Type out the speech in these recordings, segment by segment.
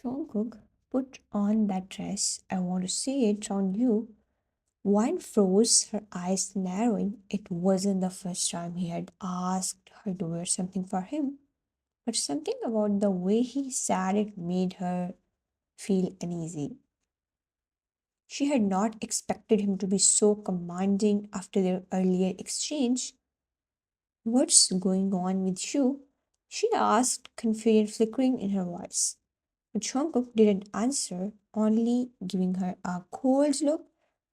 Jungkook, put on that dress. I want to see it on you. Wine froze, her eyes narrowing. It wasn't the first time he had asked her to wear something for him, but something about the way he said it made her feel uneasy. She had not expected him to be so commanding after their earlier exchange. What's going on with you? She asked, confusion flickering in her voice. But Jungkook didn't answer, only giving her a cold look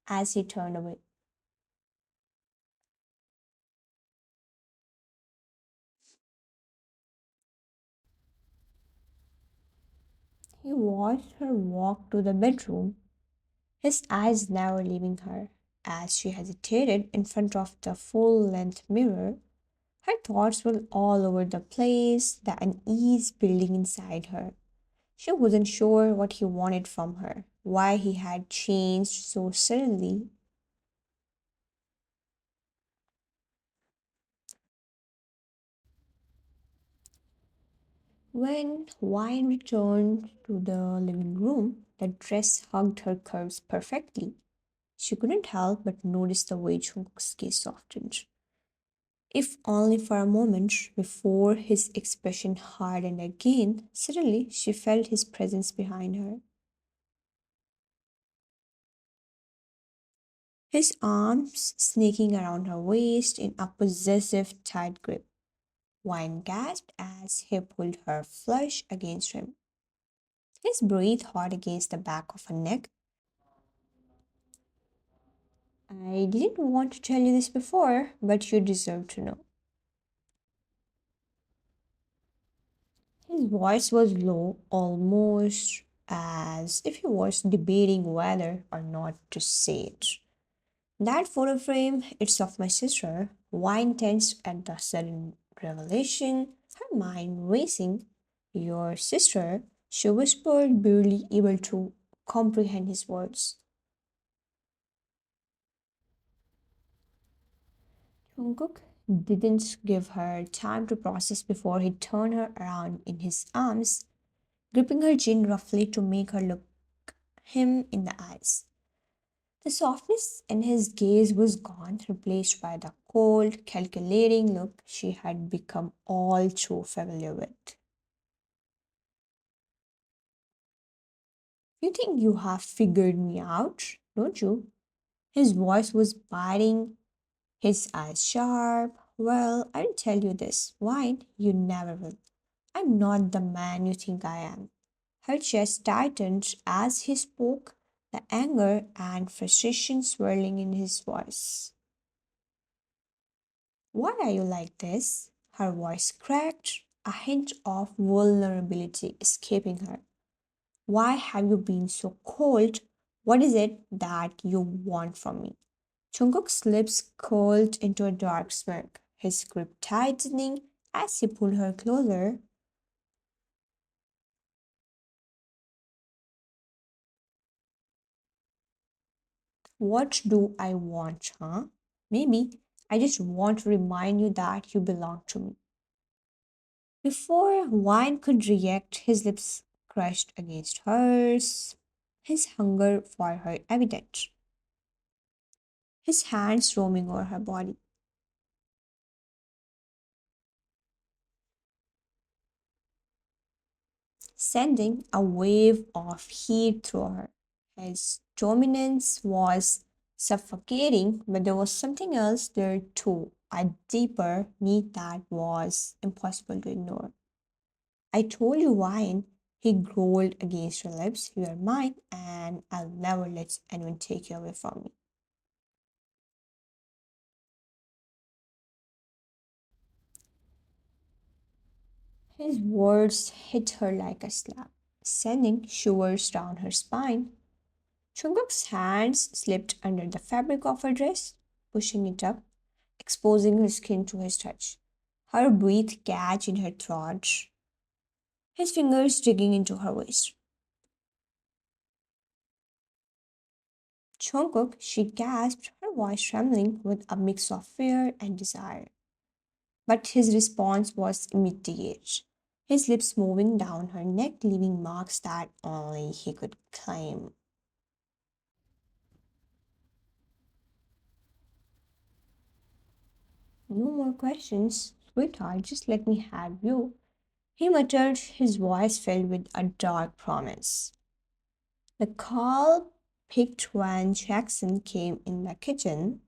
as he turned away. He watched her walk to the bedroom, his eyes never leaving her. As she hesitated in front of the full length mirror, her thoughts were all over the place, the unease building inside her. She wasn't sure what he wanted from her, why he had changed so suddenly. When Wine returned to the living room, the dress hugged her curves perfectly. She couldn't help but notice the way Jungkook's gaze softened, if only for a moment, before his expression hardened again. Suddenly, she felt his presence behind her. His arms snaking around her waist in a possessive tight grip. Wine gasped as he pulled her flush against him. His breath hot against the back of her neck. I didn't want to tell you this before, but you deserve to know. His voice was low, almost as if he was debating whether or not to say it. That photo frame, it's of my sister. Wine tensed at the sudden revelation, her mind racing. Your sister, she whispered, barely able to comprehend his words. Jungkook didn't give her time to process before he turned her around in his arms, gripping her chin roughly to make her look him in the eyes. The softness in his gaze was gone, replaced by the cold, calculating look she had become all too familiar with. You think you have figured me out, don't you? His voice was biting, his eyes sharp. Well, I'll tell you this. Why? You never will. I'm not the man you think I am. Her chest tightened as he spoke, the anger and frustration swirling in his voice. Why are you like this? Her voice cracked, a hint of vulnerability escaping her. Why have you been so cold? What is it that you want from me? Jungkook's lips curled into a dark smirk, his grip tightening as he pulled her closer. What do I want, huh? Maybe I just want to remind you that you belong to me. Before Wine could react, his lips crushed against hers, his hunger for her evident, his hands roaming over her body, sending a wave of heat through her. His dominance was suffocating, but there was something else there too, a deeper need that was impossible to ignore. I told you, Wine, he growled against her lips. You are mine, and I'll never let anyone take you away from me. His words hit her like a slap, sending shivers down her spine. Chunguk's hands slipped under the fabric of her dress, pushing it up, exposing her skin to his touch. Her breath catch in her throat, his fingers digging into her waist. Jungkook, she gasped, her voice trembling with a mix of fear and desire. But his response was immediate. his lips moving down her neck, leaving marks that only he could claim. No more questions, sweetheart, just let me have you. He muttered, his voice filled with a dark promise. The call picked when Jackson came in the kitchen.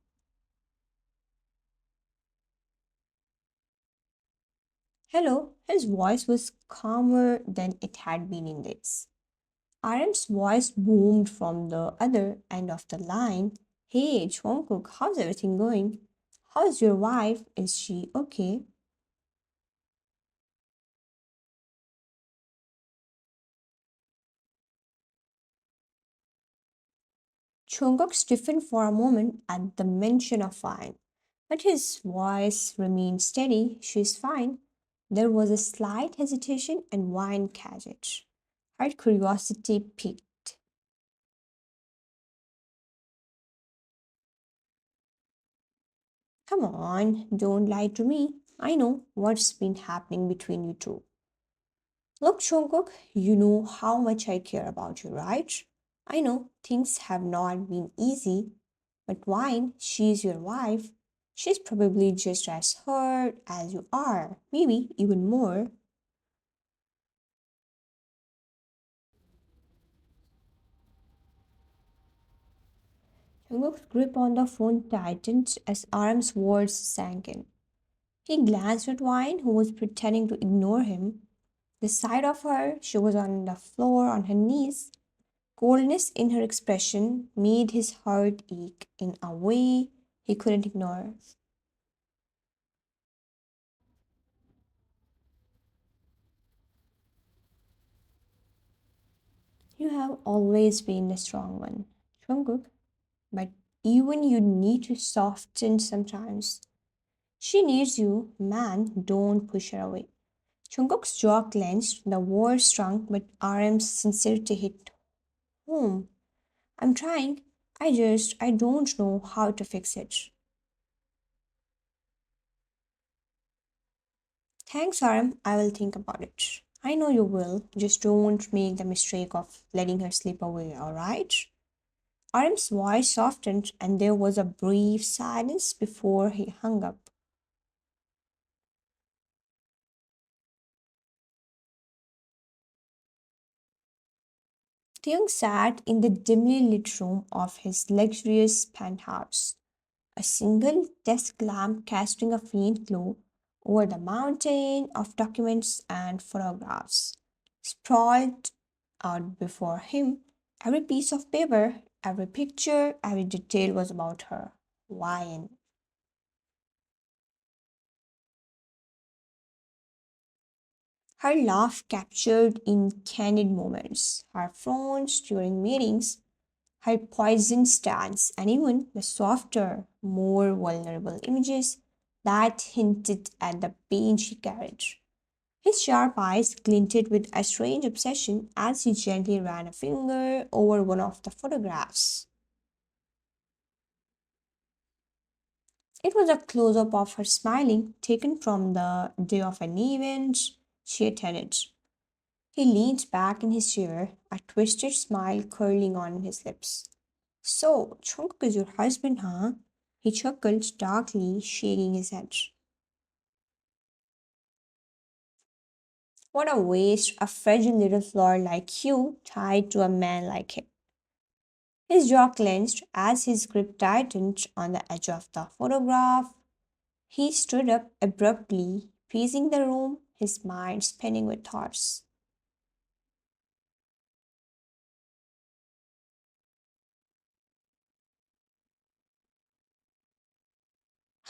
Hello, his voice was calmer than it had been in days. RM's voice boomed from the other end of the line. Hey, Jungkook, how's everything going? How's your wife? Is she okay? Jungkook stiffened for a moment at the mention of wine, but his voice remained steady. She's fine. There was a slight hesitation and wine catched. Her curiosity piqued. Come on, don't lie to me. I know what's been happening between you two. Look, Jungkook, you know how much I care about you, right? I know things have not been easy, but wine, she's your wife. She's probably just as hurt as you are, maybe even more. Jungkook's grip on the phone tightened as Aram's words sank in. He glanced at Wine, who was pretending to ignore him. The side of her, she was on the floor on her knees. Coldness in her expression made his heart ache in a way he couldn't ignore. You have always been the strong one, Jungkook, but even you need to soften sometimes. She needs you, man, don't push her away. Jungkook's jaw clenched, the words shrunk, but RM's sincerity hit home. I'm trying. I don't know how to fix it. Thanks, RM. I will think about it. I know you will. Just don't make the mistake of letting her slip away, alright? RM's voice softened and there was a brief silence before he hung up. Taehyung sat in the dimly lit room of his luxurious penthouse, a single desk lamp casting a faint glow over the mountain of documents and photographs sprawled out before him. Every piece of paper, every picture, every detail was about her. Wine. Her laugh captured in candid moments, her frowns during meetings, her poisoned stance, and even the softer, more vulnerable images that hinted at the pain she carried. His sharp eyes glinted with a strange obsession as he gently ran a finger over one of the photographs. It was a close up of her smiling, taken from the day of an event she attended. He leaned back in his chair, a twisted smile curling on his lips. So, Jungkook is your husband, huh? He chuckled darkly, shaking his head. What a waste, a fragile little flower like you tied to a man like him. His jaw clenched as his grip tightened on the edge of the photograph. He stood up abruptly, pacing the room, his mind spinning with thoughts.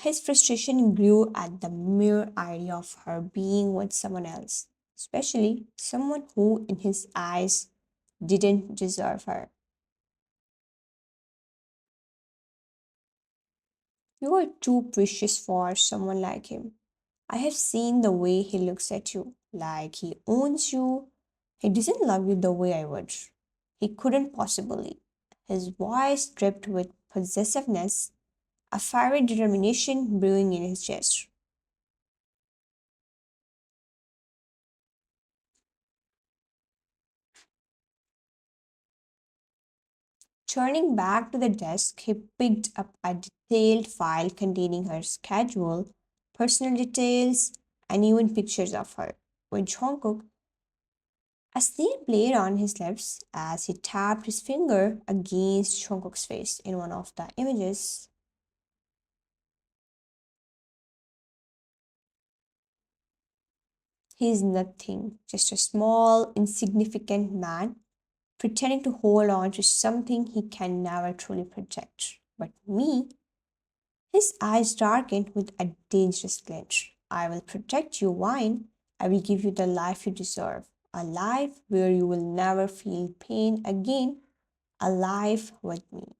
His frustration grew at the mere idea of her being with someone else, especially someone who, in his eyes, didn't deserve her. You are too precious for someone like him. I have seen the way he looks at you, like he owns you. He doesn't love you the way I would. He couldn't possibly. His voice dripped with possessiveness, a fiery determination brewing in his chest. Turning back to the desk, he picked up a detailed file containing her schedule, personal details, and even pictures of her. With Jungkook, a sneer played on his lips as he tapped his finger against Jungkook's face in one of the images. He is nothing, just a small, insignificant man pretending to hold on to something he can never truly protect. But me, his eyes darkened with a dangerous glint. I will protect you, Wine. I will give you the life you deserve. A life where you will never feel pain again. A life with me.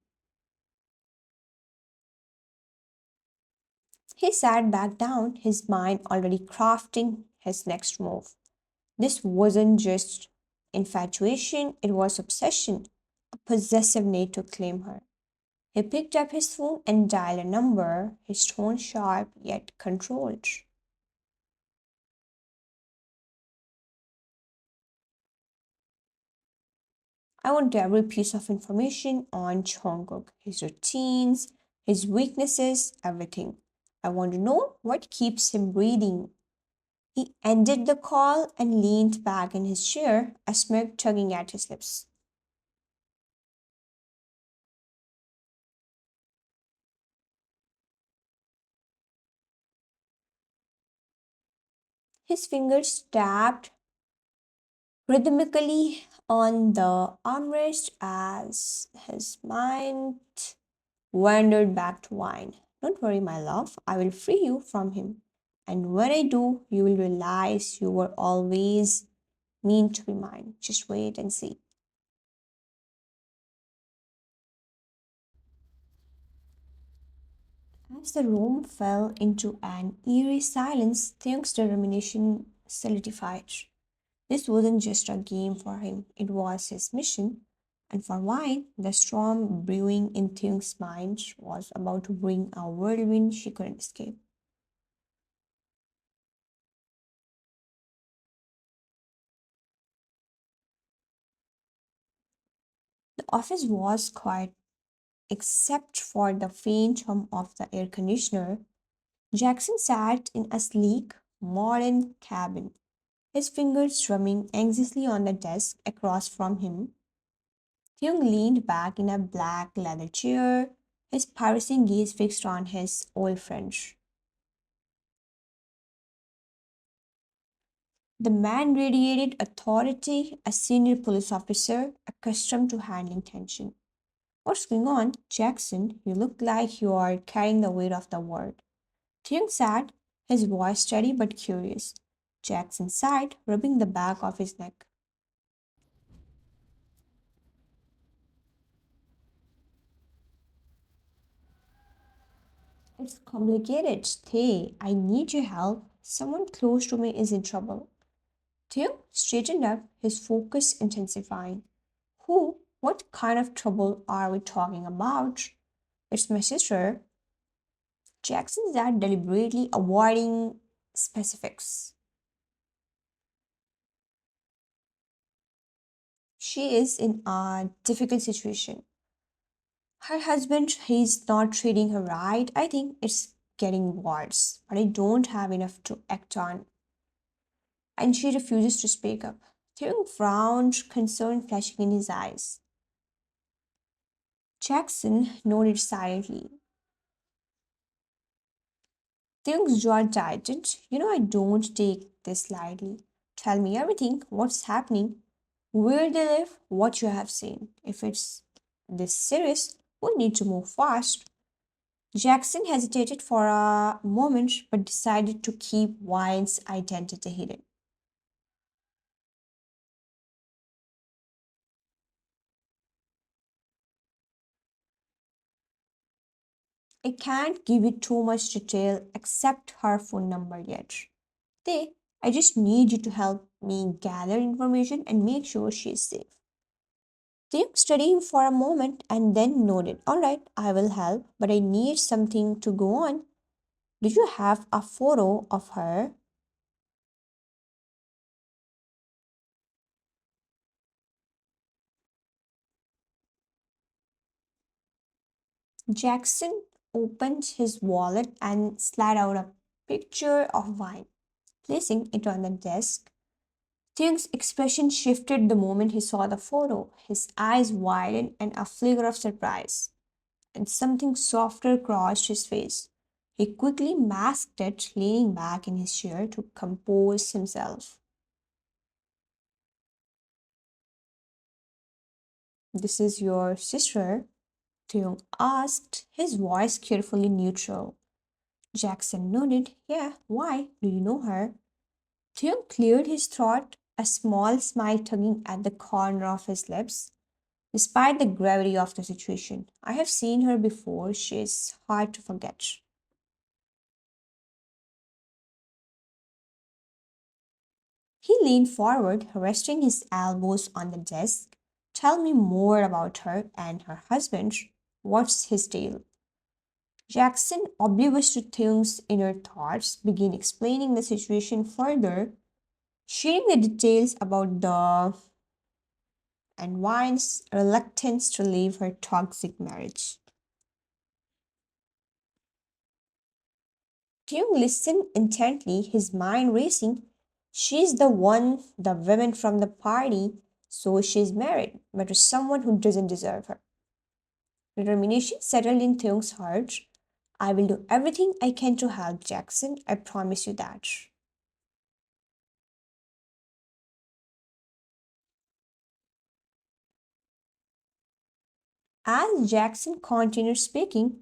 He sat back down, his mind already crafting his next move. This wasn't just infatuation, it was obsession, a possessive need to claim her. He picked up his phone and dialed a number, his tone sharp yet controlled. I want every piece of information on Jungkook, his routines, his weaknesses, everything. I want to know what keeps him breathing. He ended the call and leaned back in his chair, a smirk tugging at his lips. His fingers tapped rhythmically on the armrest as his mind wandered back to wine. Don't worry, my love, I will free you from him. And when I do, you will realize you were always meant to be mine. Just wait and see. As the room fell into an eerie silence, Theung's determination solidified. This wasn't just a game for him, it was his mission. And for Wine, the storm brewing in Theung's mind was about to bring a whirlwind she couldn't escape. The office was quiet except for the faint hum of the air conditioner. Jackson sat in a sleek, modern cabin, his fingers drumming anxiously on the desk across from him. Hyung leaned back in a black leather chair, his piercing gaze fixed on his old friend. The man radiated authority, a senior police officer accustomed to handling tension. What's going on, Jackson? You look like you are carrying the weight of the world. Hyung sat, his voice steady but curious. Jackson sighed, rubbing the back of his neck. It's complicated. Hey, I need your help. Someone close to me is in trouble. Theo straightened up, his focus intensifying. Who? What kind of trouble are we talking about? It's my sister. Jackson's dad deliberately avoiding specifics. She is in a difficult situation. Her husband, he's not treating her right. I think it's getting worse, but I don't have enough to act on. And she refuses to speak up. Theo frowned, concern flashing in his eyes. Jackson nodded silently. Things jaw tightened. You know, I don't take this lightly. Tell me everything, what's happening, where they live, what you have seen. If it's this serious, we need to move fast. Jackson hesitated for a moment but decided to keep Wine's identity hidden. I can't give you too much detail except her phone number yet. They, I just need you to help me gather information and make sure she is safe. They studied him for a moment and then nodded. All right, I will help, but I need something to go on. Do you have a photo of her? Jackson opened his wallet and slid out a picture of wine, placing it on the desk. Taehyung's expression shifted the moment he saw the photo. His eyes widened and a flicker of surprise, and something softer crossed his face. He quickly masked it, leaning back in his chair to compose himself. This is your sister? Taehyung asked, his voice carefully neutral. Jackson nodded. Yeah, why? Do you know her? Taehyung cleared his throat, a small smile tugging at the corner of his lips. Despite the gravity of the situation, I have seen her before. She is hard to forget. He leaned forward, resting his elbows on the desk. Tell me more about her and her husband. What's his deal? Jackson, oblivious to Thung's inner thoughts, began explaining the situation further, sharing the details about the and Wine's reluctance to leave her toxic marriage. Thung listened intently, his mind racing. She's the one, the woman from the party, so she's married, but to someone who doesn't deserve her. Determination settled in Thung's heart. I will do everything I can to help Jackson, I promise you that. As Jackson continued speaking,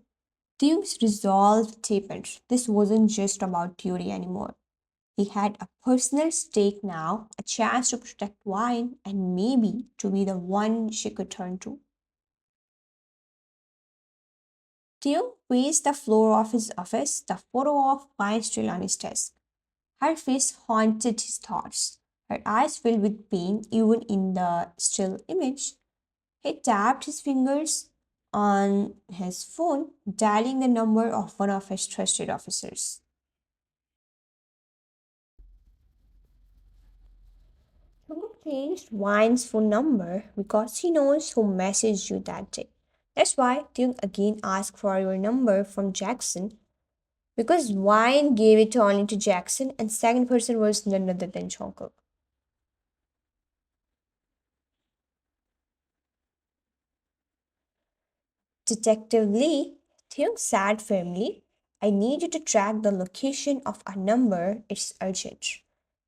Thung's resolve deepened. This wasn't just about theory anymore. He had a personal stake now, a chance to protect Wine and maybe to be the one she could turn to. Theo paced the floor of his office, the photo of Wine still on his desk. Her face haunted his thoughts. Her eyes filled with pain even in the still image. He tapped his fingers on his phone, dialing the number of one of his trusted officers. Jungkook changed Wine's phone number because he knows who messaged you that day. That's why Taehyung again asked for your number from Jackson because Wine gave it only to Jackson and second person was none other than Jungkook. Detective Lee, Taehyung said firmly, I need you to track the location of a number. It's urgent.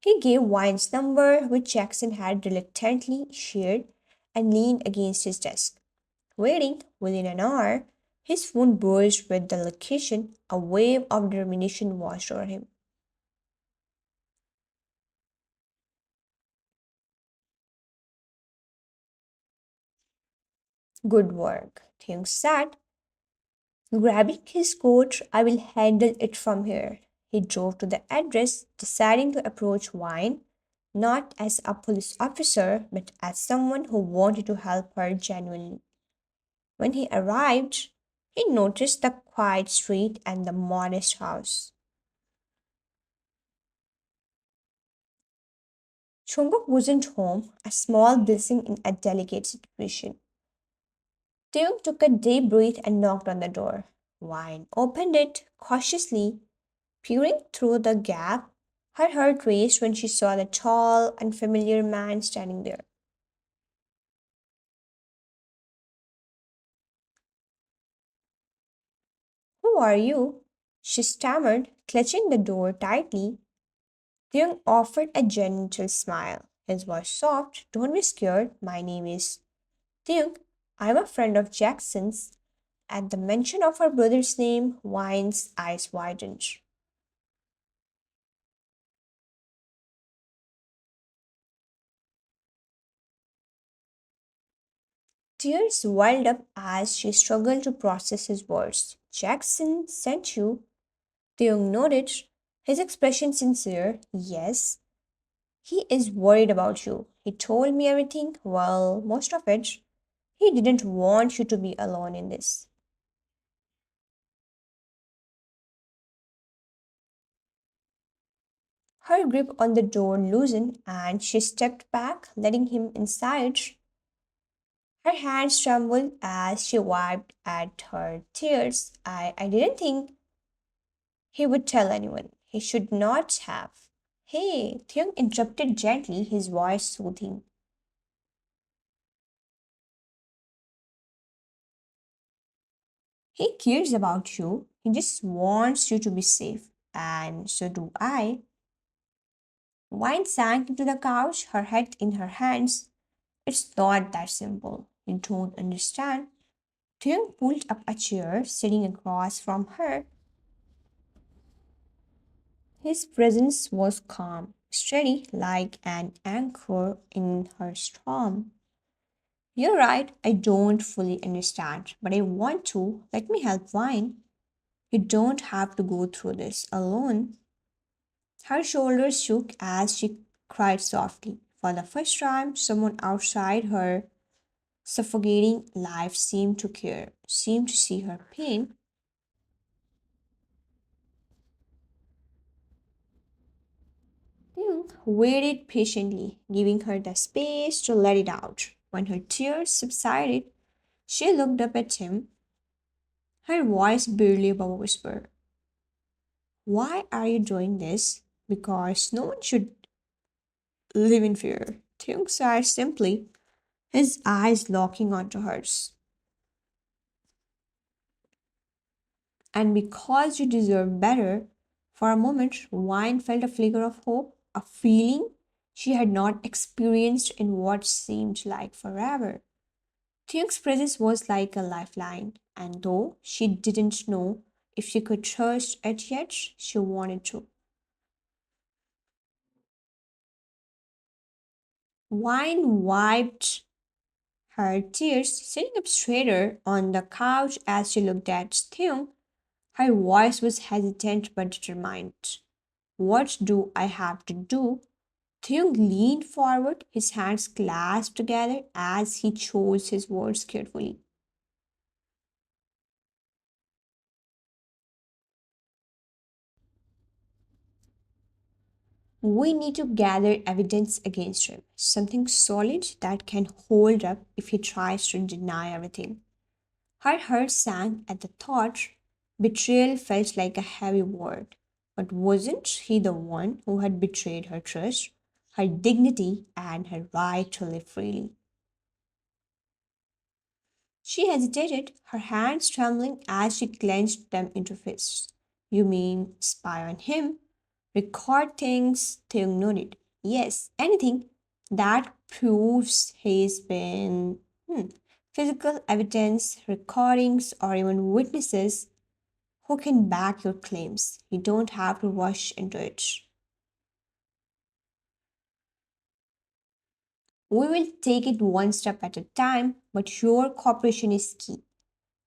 He gave Wine's number, which Jackson had reluctantly shared, and leaned against his desk. Waiting within an hour, his phone buzzed with the location. A wave of determination washed over him. Good work, Thing said. Grabbing his coat, I will handle it from here. He drove to the address, deciding to approach Wine not as a police officer, but as someone who wanted to help her genuinely. When he arrived, he noticed the quiet street and the modest house. Jungkook wasn't home, a small blessing in a delicate situation. Taeyong took a deep breath and knocked on the door. Wine opened it cautiously, peering through the gap. Her heart raced when she saw the tall, unfamiliar man standing there. Who are you? She stammered, clutching the door tightly. Taeyong offered a gentle smile. His voice soft. Don't be scared. My name is Taeyong. I'm a friend of Jackson's. At the mention of her brother's name, Wine's eyes widened. Tears welled up as she struggled to process his words. Jackson sent you. Theung nodded, his expression sincere. Yes, he is worried about you. He told me everything, well, most of it. He didn't want you to be alone in this. Her grip on the door loosened and she stepped back, letting him inside. Her hands trembled as she wiped at her tears. I didn't think he would tell anyone. He should not have. Hey, Taehyung interrupted gently, his voice soothing. He cares about you. He just wants you to be safe. And so do I. Wine sank into the couch, her head in her hands. It's not that simple. You don't understand. Taehyung pulled up a chair, sitting across from her. His presence was calm, steady like an anchor in her storm. You're right, I don't fully understand, but I want to. Let me help Wine. You don't have to go through this alone. Her shoulders shook as she cried softly. For the first time, someone outside her suffocating life seemed to care, seemed to see her pain. Ting waited patiently, giving her the space to let it out. When her tears subsided, she looked up at him, her voice barely above a whisper. Why are you doing this? Because no one should live in fear. Tyung sighed simply, his eyes locking onto hers. And because you deserve better, for a moment, Wine felt a flicker of hope, a feeling she had not experienced in what seemed like forever. Tyung's presence was like a lifeline, and though she didn't know if she could trust it yet, she wanted to. Wine wiped her tears, sitting up straighter on the couch as she looked at Tyung. Her voice was hesitant but determined. What do I have to do? Tyung leaned forward, his hands clasped together as he chose his words carefully. We need to gather evidence against him, something solid that can hold up if he tries to deny everything. Her heart sank at the thought. Betrayal felt like a heavy word. But wasn't he the one who had betrayed her trust, her dignity, and her right to live freely? She hesitated, her hands trembling as she clenched them into fists. You mean spy on him? Record things, Theung nodded. Yes, anything that proves he's been physical evidence, recordings, or even witnesses who can back your claims. You don't have to rush into it. We will take it one step at a time, but your cooperation is key.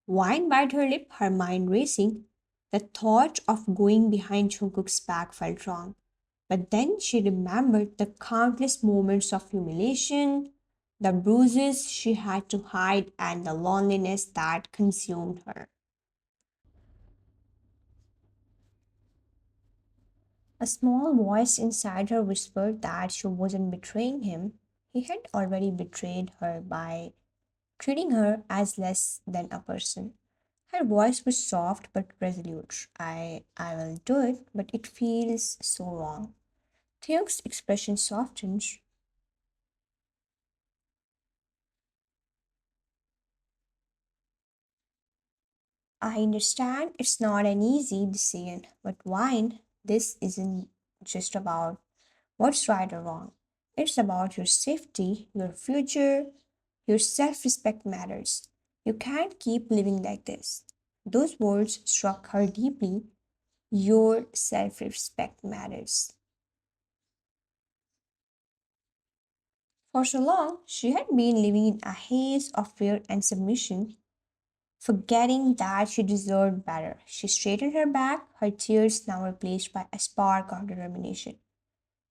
Wine bit her lip, her mind racing. The thought of going behind Jungkook's back felt wrong. But then she remembered the countless moments of humiliation, the bruises she had to hide, and the loneliness that consumed her. A small voice inside her whispered that she wasn't betraying him. He had already betrayed her by treating her as less than a person. Her voice was soft but resolute. I will do it, but it feels so wrong. Theok's expression softened. I understand it's not an easy decision, but wine, this isn't just about what's right or wrong. It's about your safety, your future, your self respect matters. You can't keep living like this. Those words struck her deeply. Your self respect matters. For so long, she had been living in a haze of fear and submission, forgetting that she deserved better. She straightened her back, her tears now replaced by a spark of determination.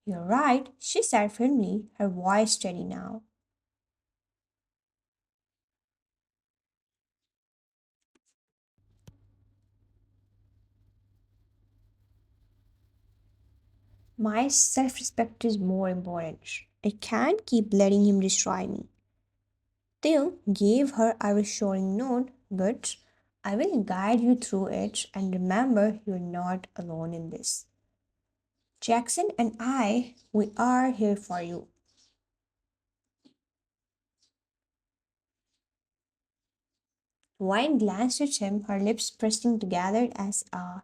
You're right, she said firmly, her voice steady now. My self respect is more important. I can't keep letting him destroy me. Theo gave her a reassuring note, but I will guide you through it and remember you're not alone in this. Jackson and I, we are here for you. Wine glanced at him, her lips pressing together as a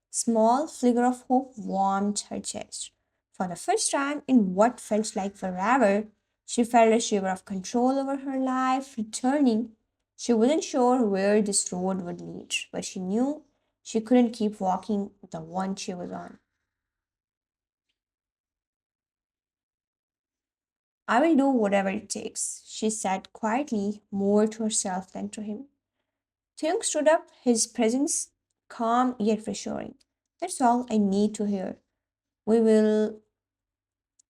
small flicker of hope warmed her chest. For the first time in what felt like forever, she felt a shiver of control over her life returning. She wasn't sure where this road would lead, but she knew she couldn't keep walking the one she was on. I will do whatever it takes, she said quietly, more to herself than to him. Taehyung stood up, his presence calm yet reassuring. That's all I need to hear. We will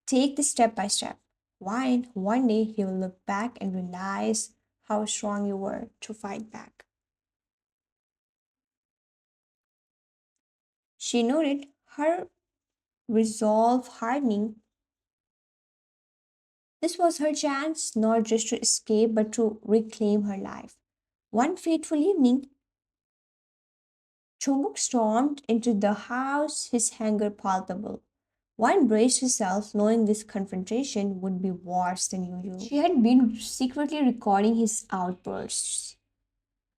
take this step by step. One day he will look back and realize how strong you were to fight back. She noted her resolve hardening. This was her chance not just to escape but to reclaim her life. One fateful evening, Jungkook stormed into the house, his anger palpable. One braced herself, knowing this confrontation would be worse than usual. She had been secretly recording his outbursts,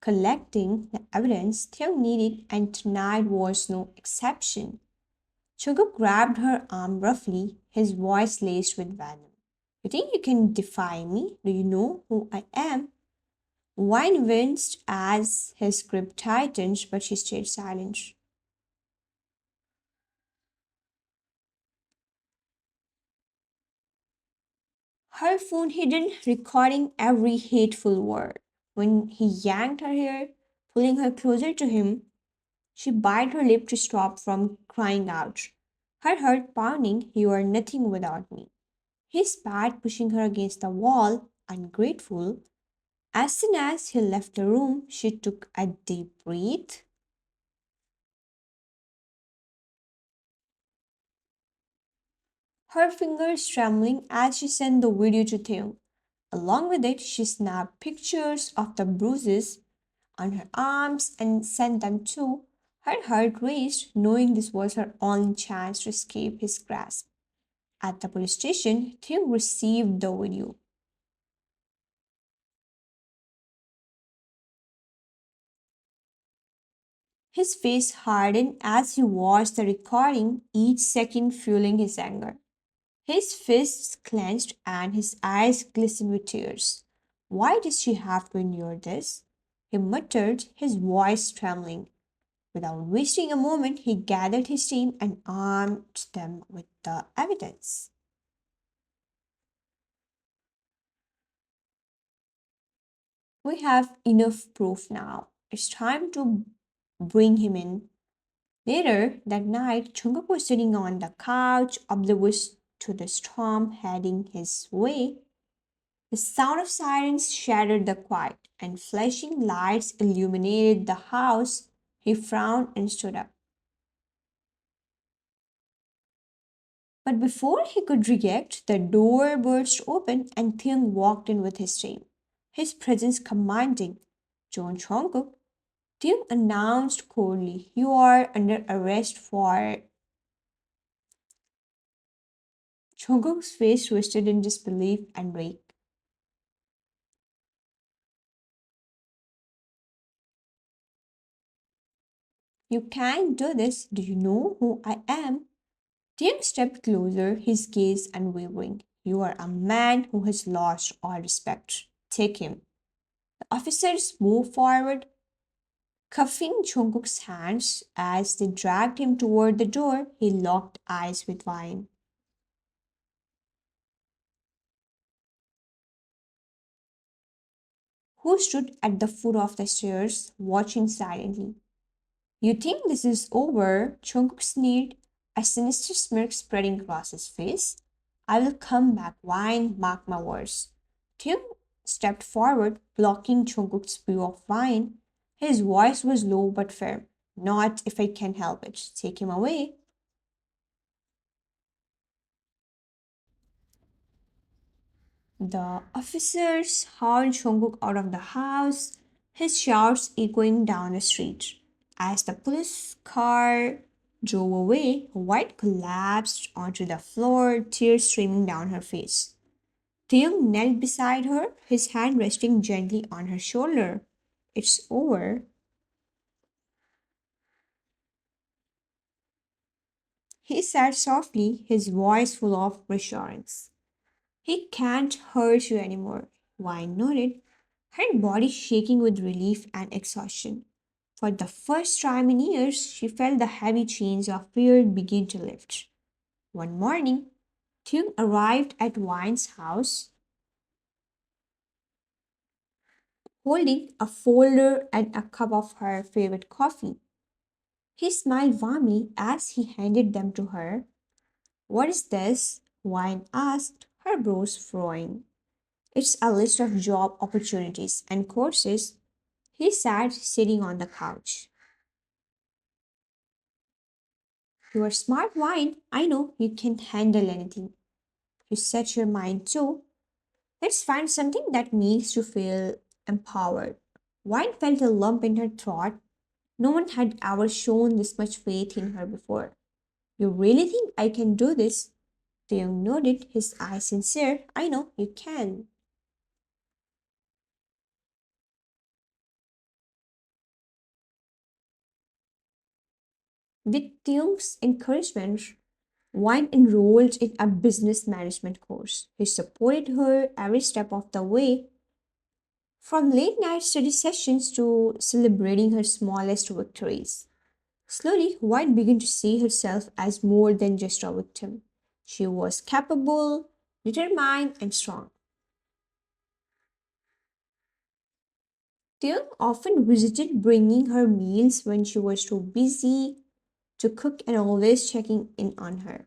collecting the evidence Theo needed, and tonight was no exception. Jungkook grabbed her arm roughly, his voice laced with venom. You think you can defy me? Do you know who I am? Wine winced as his grip tightened, but she stayed silent. Her phone hidden, recording every hateful word. When he yanked her hair, pulling her closer to him, she bit her lip to stop from crying out. Her heart pounding, you are nothing without me. He spat, pushing her against the wall, ungrateful. As soon as he left the room, she took a deep breath. Her fingers trembling as she sent the video to Theo. Along with it, she snapped pictures of the bruises on her arms and sent them too. Her heart raced, knowing this was her only chance to escape his grasp. At the police station, Theo received the video. His face hardened as he watched the recording, each second fueling his anger. His fists clenched and his eyes glistened with tears. Why does she have to endure this? He muttered, his voice trembling. Without wasting a moment, he gathered his team and armed them with the evidence. We have enough proof now. It's time to bring him in. Later that night, Jungkook was sitting on the couch, oblivious to the storm heading his way. The sound of sirens shattered the quiet, and flashing lights illuminated the house. He frowned and stood up. But before he could react, the door burst open and Taehyung walked in with his team. His presence commanding. John Jungkook, Taehyung announced coldly, "You are under arrest for." Jungkook's face twisted in disbelief and rage. "You can't do this. Do you know who I am?" Tim stepped closer, his gaze unwavering. "You are a man who has lost all respect. Take him." The officers moved forward, cuffing Jungkook's hands as they dragged him toward the door. He locked eyes with Vine, who stood at the foot of the stairs, watching silently. "You think this is over?" Jungkook sneered, a sinister smirk spreading across his face. "I will come back, Vine, mark my words." Tim stepped forward, blocking Jungkook's view of Vine. His voice was low but firm. "Not if I can help it. Take him away." The officers hauled Jungkook out of the house, his shouts echoing down the street. As the police car drove away, White collapsed onto the floor, tears streaming down her face. Taehyung knelt beside her, his hand resting gently on her shoulder. It's over. He said softly, his voice full of reassurance. He can't hurt you anymore. Wine nodded, her body shaking with relief and exhaustion. For the first time in years, she felt the heavy chains of fear begin to lift. One morning, Tung arrived at Wine's house holding a folder and a cup of her favorite coffee. He smiled warmly as he handed them to her. What is this? Wine asked, her brows furrowing. It's a list of job opportunities and courses. He sat sitting on the couch. You are smart, Wine. I know you can handle anything. You set your mind to. Let's find something that makes you feel empowered. Wine felt a lump in her throat. No one had ever shown this much faith in her before. You really think I can do this? Taeyong nodded, his eyes sincere. I know you can. With Taeyong's encouragement, Wine enrolled in a business management course. He supported her every step of the way, from late night study sessions to celebrating her smallest victories. Slowly, White began to see herself as more than just a victim. She was capable, determined, and strong. Taeyong often visited, bringing her meals when she was too busy to cook and always checking in on her.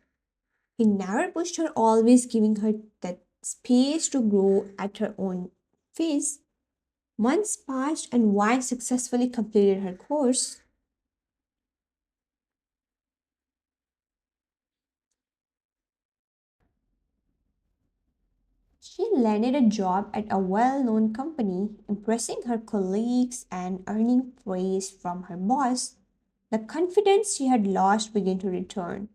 He never pushed her, always giving her that space to grow at her own pace. Months passed and Wine successfully completed her course. She landed a job at a well known company, impressing her colleagues and earning praise from her boss. The confidence she had lost began to return.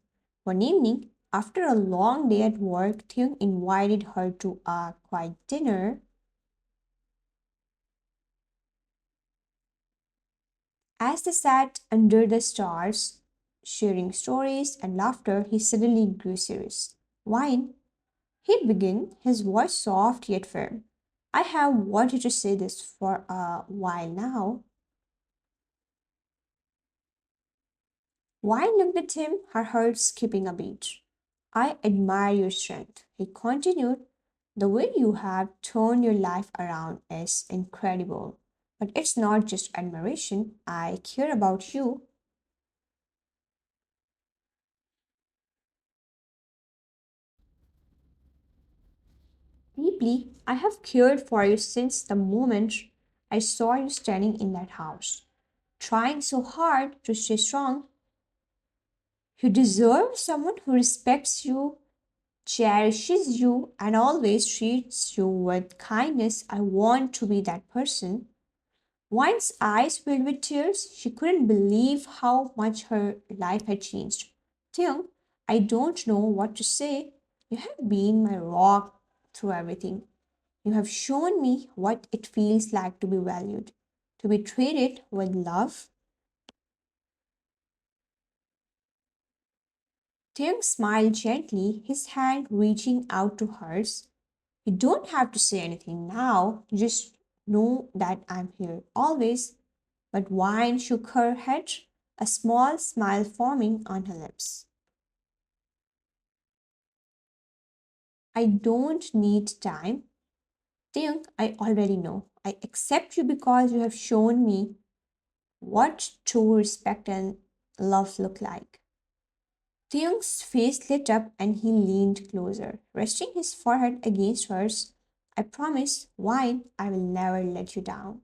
One evening, after a long day at work, Theung invited her to a quiet dinner. As they sat under the stars, sharing stories and laughter, he suddenly grew serious. Wine, he began, his voice soft yet firm. I have wanted to say this for a while now. Wine looked at him, her heart skipping a beat. I admire your strength, he continued. The way you have turned your life around is incredible. But it's not just admiration, I care about you. Deeply, I have cared for you since the moment I saw you standing in that house, trying so hard to stay strong. You deserve someone who respects you, cherishes you, and always treats you with kindness. I want to be that person. Wine's eyes filled with tears. She couldn't believe how much her life had changed. Theung, I don't know what to say. You have been my rock through everything. You have shown me what it feels like to be valued, to be treated with love. Tim smiled gently, his hand reaching out to hers. You don't have to say anything now, just know that I'm here always. But Wine shook her head, a small smile forming on her lips. I don't need time. Think I already know. I accept you because you have shown me what true respect and love look like. Theung's face lit up and he leaned closer, resting his forehead against hers. I promise, Wine, I will never let you down.